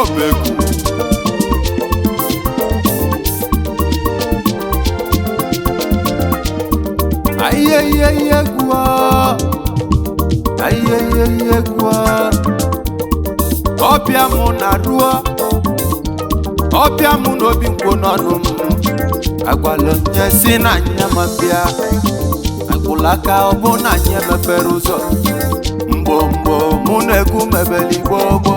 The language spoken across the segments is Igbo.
Obegu ayeyeyegwa ọbịa mụ na ruo ọbịa mụ n'obi nkwo n'ọnụ m agwala nye si na anya ma bịa agwụlaka ọ bụ na anyị emepere ụzọ mgbomgbo mụ na-egwu mebeli gbogbo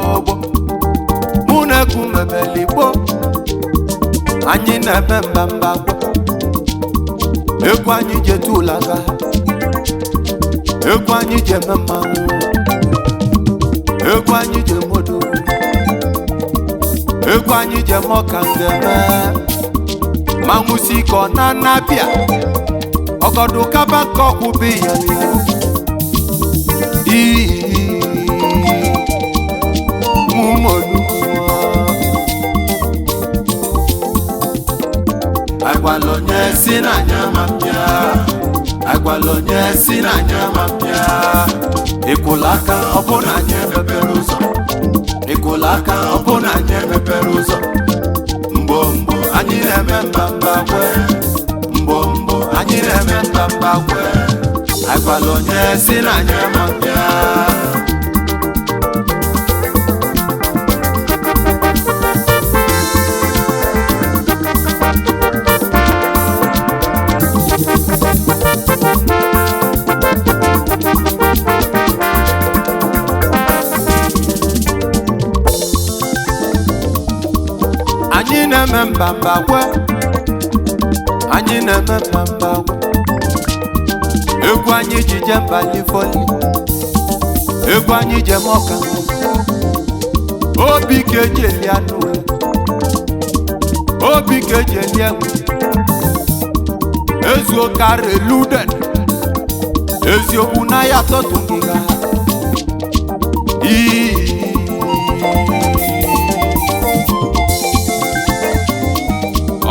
mụ na-egwu mebeli gbo anyị na-eme mbamba egwu anyị je tụlaga egwu anyị je eme mmanwụ egwu anyị je modo egwu anyị je mọka ngeme mmanwụ si ka ọ na-anabịa ọgọdụ kaba nke ọkwụbe ya agwalonye si na nyamapịa agwalonye si na nyamapịa ịkwụla aka ọ bụ na anyị emepere ụzọ ịkwụla aka ọ bụ na anyị emepere ụzọ mgbomgbo anyị na-eme mbamba kwe mgbomgbo anyị na-eme mbamba kwe agwalonye si na nyamapịa anyị na-eme mbamba kwe anyị na-eme mbamba kwe egwu anyị ji je mbalifoli egwu anyị je mọka obi ka eji eli anụ obi ka eji eli enwe ezuokara eluden eziokwu na ya tọtụ ngịga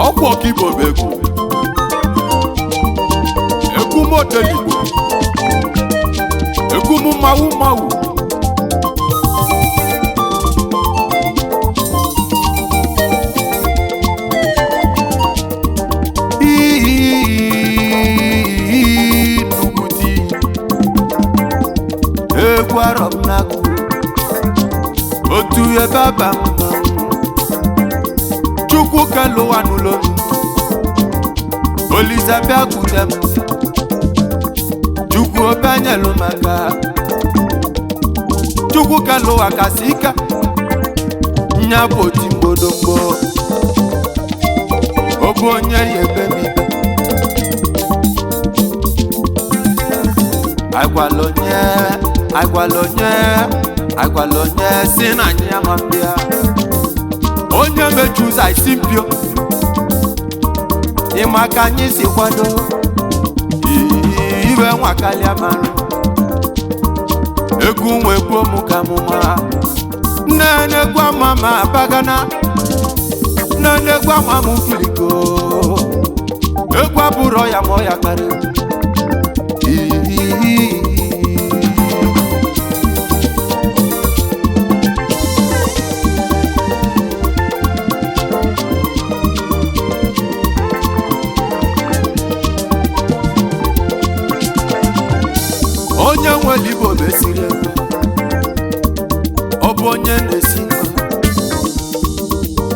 ọkwọ kibo begu egwu modeligbo egwu m mawu nuguti egwu arọm n'akụ otu ebe aba Chukwu kelu wanulo Olizabia kudem Chukwu obenyelu maka Chukwu kelu wakasika Nyaboti mbodogbo Obu onye yebe mibe agwalonye si na nyamapịa onye mechuza isimpio ịma ka anyị si kwado iwe nwakalia mara egwu nwe gbuo mụ ka mụma nne gwa mama abagana nne gwa mama filiko egwu abụrụ ya ma ọ ya karịa onye nwere igbo mesiri ọ bụ onye na-esi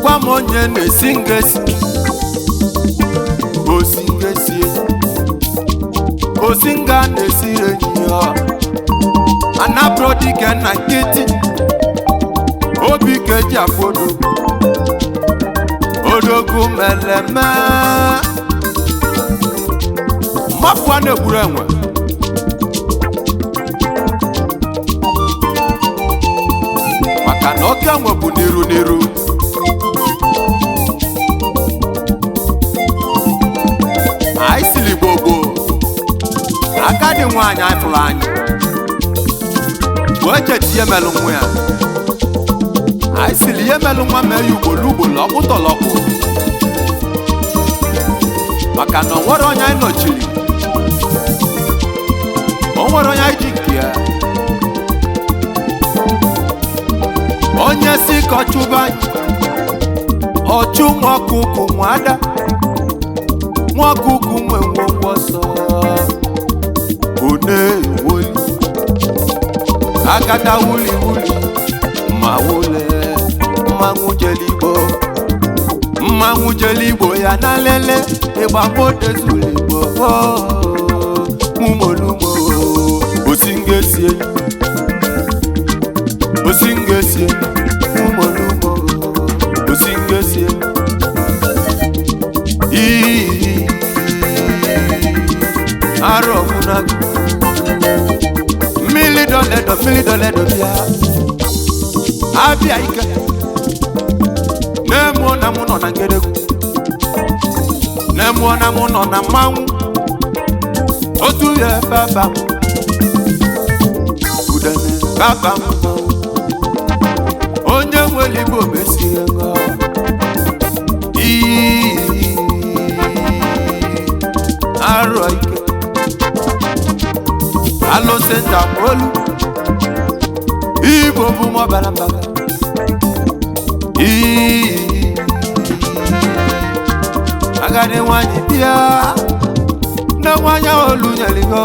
gwa m onye na-esi ngesi osi nga na-esiri enyi ya anapụrụ dike na nkịtị obi ka eji afọdo odogwu meleme mmapụ a na-egburu enwe maka na ọka nwe bụ n'iru anyị siri gbogbo agadi nwaanyị afụrụ anyị wee cheti ihe melụ nwa ya anyị siri ihe melụ nwa mee ya ugbolo ọkpụtọlọkpụ maka na o nwere onye anyị nọchiri o nwere onye anyị ji nke ya onye si biko chụba ọchụ nwa ọkụkụ nwa ada nwa ọkụkụ nwe ngwongwo ọsọ one woli agada wuli wuli ma wule mmanwụ jeligbo ya na lele ịgba mode zuligbo mụmolumo osingesie mụmolumo osingesie arọmụna mmiri doledo bịa abịa ike na-emụọ na mụ nọ na ngedegwu na-emụọ na mụ nọ na mmanwụ otu ya baba udene baba onye nwere igbo mesiri ngo arọ ike alosenta molu igbo bụ mọbara mbaga agadi nwanyị bịa na nwanya olu nyeligo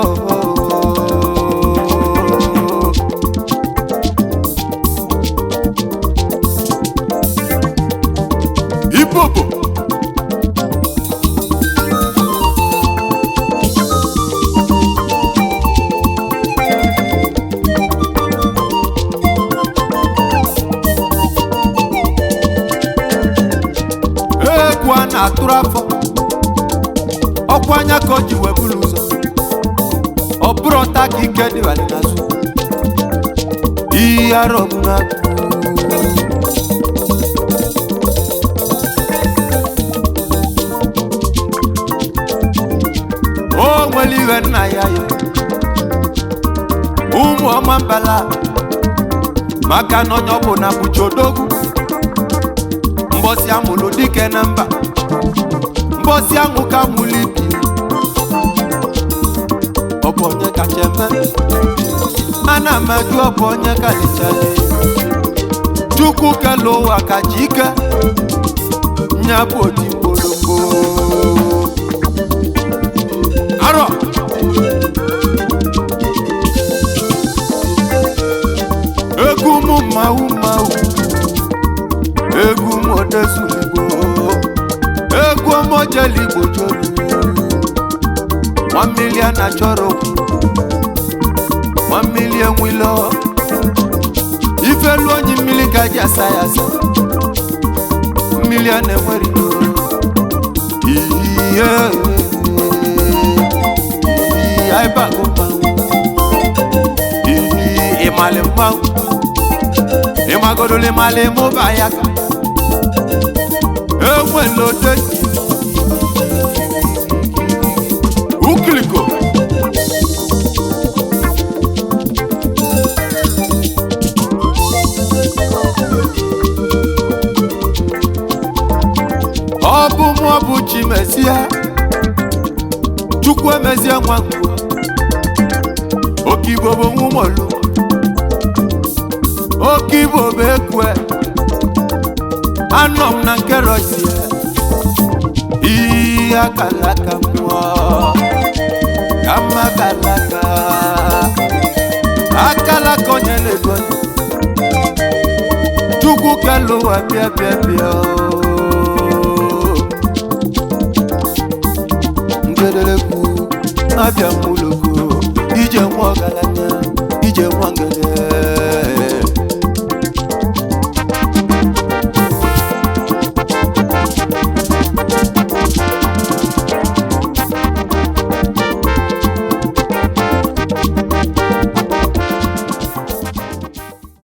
ipopo na-atụrụ afọ ọkwa anya ka o ji wee buru ụzọ ọ bụrụ ọta ka ike dịwalị n'azụ ihe arụ ọbụla o nwere ihe nna ya ya ụmụ ọma mbala maka na onye ọbụla bụchi odogwu mbọsị amụlụ dike na mba mbọsị ahụ ka mụlụ ibi ọ bụ onye kacha eme ana m ajụ ọ bụ onye kalichale chukwu kele ụwa kacha ike nya bụ oti mgbologbo arọ egwu mụ mmanwụ egwu modezuligbo egwu mojeligbo jolu 1 million na chọrọ 1 million wilo ifelu onye mmiri ka ji asa ya asa million enwere ihe aibago mmanwụ ịmali mmanwụ ịmagodole mali mụba ya ka enwelote ukiliko ọ bụ mụ ọ bụ chi mezie chukwu emezie nwa ngwo okibo bụ nwụmolu okibo bụ ekwe anọ m na nke Russia ihe akalaka mmụọ kama akalaka onye na-ego chukwu kelu ụwa bịa ngedelegwu abịa mụloko ije nwa ọgaranya ije nwa ngede